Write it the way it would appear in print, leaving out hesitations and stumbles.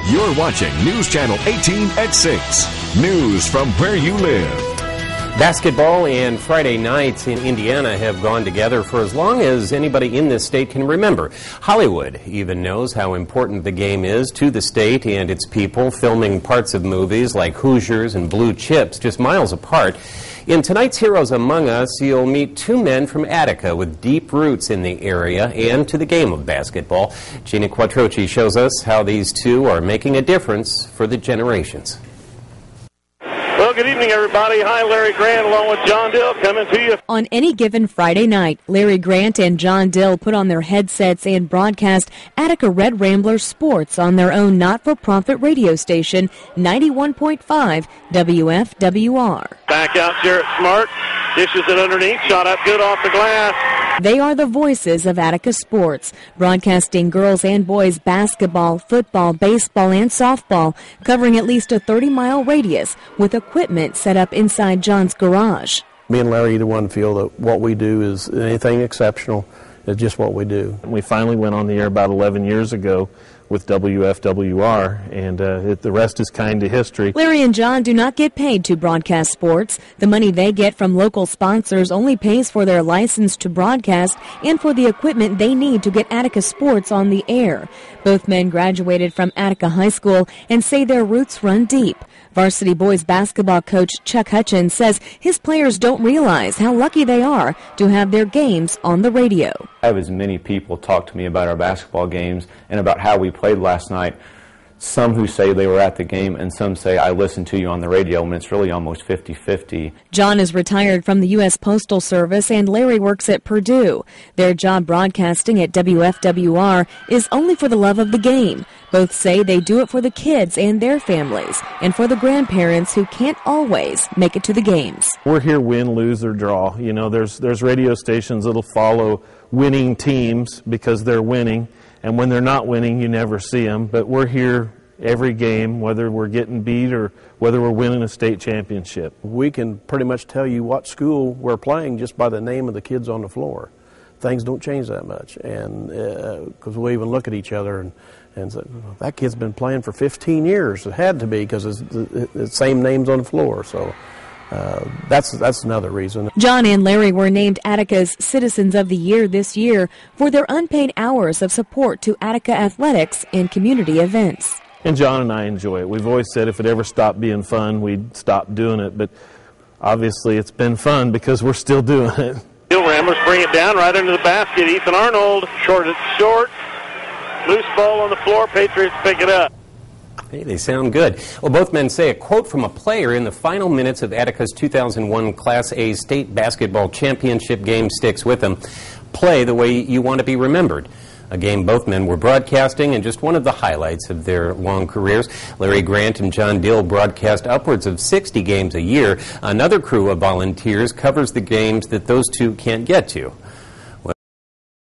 You're watching News Channel 18 at 6. News from where you live. Basketball and Friday nights in Indiana have gone together for as long as anybody in this state can remember. Hollywood even knows how important the game is to the state and its people, filming parts of movies like Hoosiers and Blue Chips just miles apart. In tonight's Heroes Among Us, you'll meet two men from Attica with deep roots in the area and to the game of basketball. Gina Quattrochi shows us how these two are making a difference for the generations. Well, good evening, everybody. Hi, Larry Grant along with John Dill coming to you. On any given Friday night, Larry Grant and John Dill put on their headsets and broadcast Attica Red Rambler sports on their own not-for-profit radio station, 91.5 WFWR. Back out Jarrett Smart, dishes it underneath, shot up good off the glass. They are the voices of Attica sports, broadcasting girls and boys basketball, football, baseball, and softball, covering at least a 30-mile radius with equipment set up inside John's garage. Me and Larry either one feel that what we do is anything exceptional. It's just what we do. We finally went on the air about 11 years ago with WFWR, and the rest is kind of history. Larry and John do not get paid to broadcast sports. The money they get from local sponsors only pays for their license to broadcast and for the equipment they need to get Attica sports on the air. Both men graduated from Attica High School and say their roots run deep. Varsity boys basketball coach Chuck Hutchins says his players don't realize how lucky they are to have their games on the radio. I have as many people talk to me about our basketball games and about how we played last night. Some who say they were at the game and some say I listened to you on the radio, and it's really almost 50-50. John is retired from the U.S. Postal Service and Larry works at Purdue. Their job broadcasting at WFWR is only for the love of the game. Both say they do it for the kids and their families and for the grandparents who can't always make it to the games. We're here win, lose, or draw. You know, there's radio stations that'll follow winning teams because they're winning. And when they're not winning, you never see them. But we're here every game, whether we're getting beat or whether we're winning a state championship. We can pretty much tell you what school we're playing just by the name of the kids on the floor. Things don't change that much, and because we even look at each other and say, that kid's been playing for 15 years. It had to be because it's the same names on the floor. So. That's another reason. John and Larry were named Attica's Citizens of the Year this year for their unpaid hours of support to Attica athletics and community events. And John and I enjoy it. We've always said if it ever stopped being fun, we'd stop doing it. But obviously it's been fun because we're still doing it. Steel Ramblers bring it down right into the basket. Ethan Arnold, short. Loose ball on the floor. Patriots pick it up. Hey, they sound good. Well, both men say a quote from a player in the final minutes of Attica's 2001 Class A state basketball championship game sticks with them. Play the way you want to be remembered. A game both men were broadcasting and just one of the highlights of their long careers. Larry Grant and John Dill broadcast upwards of 60 games a year. Another crew of volunteers covers the games that those two can't get to.